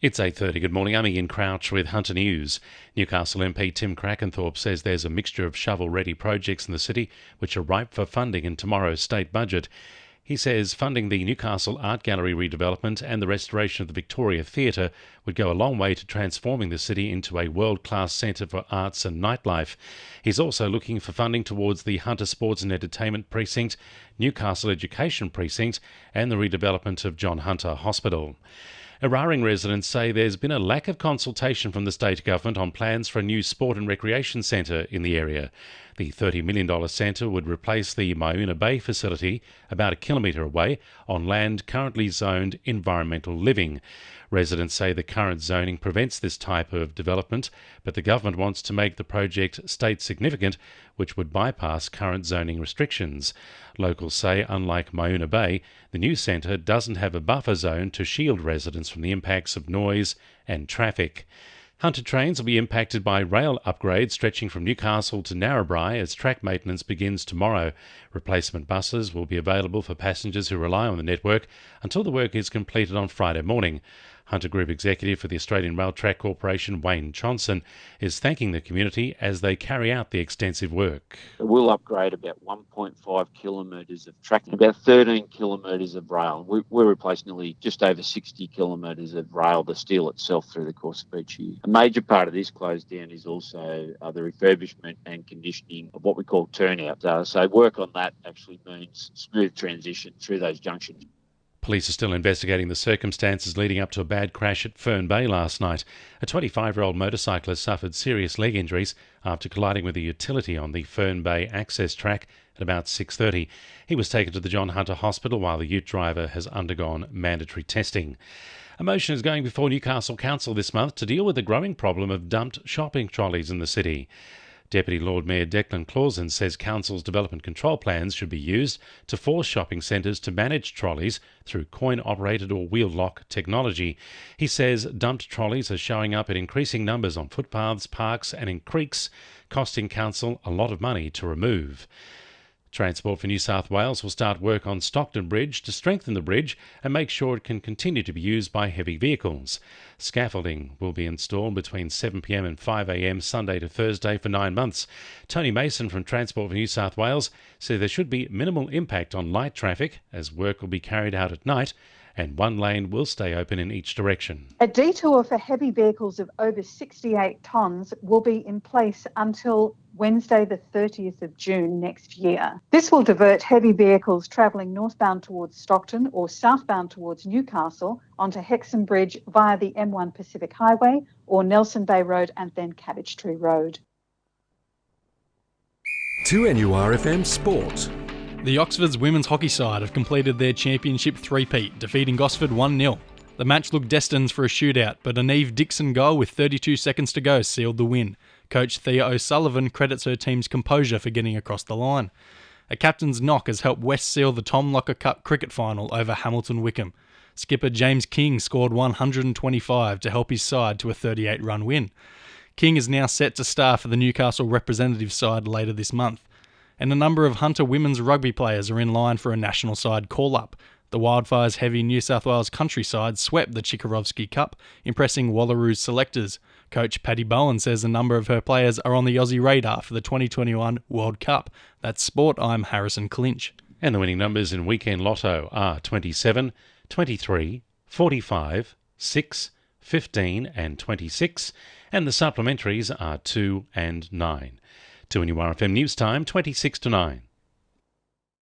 It's 8:30. Good morning. I'm Ian Crouch with Hunter News. Newcastle MP Tim Crackenthorpe says there's a mixture of shovel-ready projects in the city which are ripe for funding in tomorrow's state budget. He says funding the Newcastle Art Gallery redevelopment and the restoration of the Victoria Theatre would go a long way to transforming the city into a world-class centre for arts and nightlife. He's also looking for funding towards the Hunter Sports and Entertainment Precinct, Newcastle Education Precinct and the redevelopment of John Hunter Hospital. Eraring residents say there's been a lack of consultation from the state government on plans for a new sport and recreation centre in the area. The $30 million centre would replace the Myuna Bay facility about a kilometre away on land currently zoned environmental living. Residents say the current zoning prevents this type of development, but the government wants to make the project state significant, which would bypass current zoning restrictions. Locals say, unlike Myuna Bay, the new centre doesn't have a buffer zone to shield residents from the impacts of noise and traffic. Hunter trains will be impacted by rail upgrades stretching from Newcastle to Narrabri as track maintenance begins tomorrow. Replacement buses will be available for passengers who rely on the network until the work is completed on Friday morning. Hunter Group Executive for the Australian Rail Track Corporation, Wayne Johnson, is thanking the community as they carry out the extensive work. We'll upgrade about 1.5 kilometres of track and about 13 kilometres of rail. We'll replace nearly just over 60 kilometres of rail, the steel itself, through the course of each year. A major part of this close down is also the refurbishment and conditioning of what we call turnout. So work on that actually means smooth transition through those junctions. Police are still investigating the circumstances leading up to a bad crash at Fern Bay last night. A 25-year-old motorcyclist suffered serious leg injuries after colliding with a utility on the Fern Bay access track at about 6:30. He was taken to the John Hunter Hospital while the ute driver has undergone mandatory testing. A motion is going before Newcastle Council this month to deal with the growing problem of dumped shopping trolleys in the city. Deputy Lord Mayor Declan Clausen says Council's development control plans should be used to force shopping centres to manage trolleys through coin-operated or wheel lock technology. He says dumped trolleys are showing up in increasing numbers on footpaths, parks and in creeks, costing Council a lot of money to remove. Transport for New South Wales will start work on Stockton Bridge to strengthen the bridge and make sure it can continue to be used by heavy vehicles. Scaffolding will be installed between 7 p.m. and 5 a.m. Sunday to Thursday for 9 months. Tony Mason from Transport for New South Wales said there should be minimal impact on light traffic as work will be carried out at night and one lane will stay open in each direction. A detour for heavy vehicles of over 68 tonnes will be in place until Wednesday the 30th of June next year. This will divert heavy vehicles travelling northbound towards Stockton or southbound towards Newcastle onto Hexham Bridge via the M1 Pacific Highway or Nelson Bay Road and then Cabbage Tree Road. 2NURFM Sport. The Oxford's women's hockey side have completed their championship three-peat, defeating Gosford 1-0. The match looked destined for a shootout, but an Eve Dixon goal with 32 seconds to go sealed the win. Coach Thea O'Sullivan credits her team's composure for getting across the line. A captain's knock has helped West seal the Tom Locker Cup cricket final over Hamilton Wickham. Skipper James King scored 125 to help his side to a 38-run win. King is now set to star for the Newcastle representative side later this month. And a number of Hunter women's rugby players are in line for a national side call-up. The Wildfires' heavy New South Wales countryside swept the Chikarovsky Cup, impressing Wallaroos selectors. Coach Paddy Bowen says a number of her players are on the Aussie radar for the 2021 World Cup. That's Sport, I'm Harrison Clinch. And the winning numbers in Weekend Lotto are 27, 23, 45, 6, 15 and 26, and the supplementaries are 2 and 9. 2NURFM News Time, 26 to 9.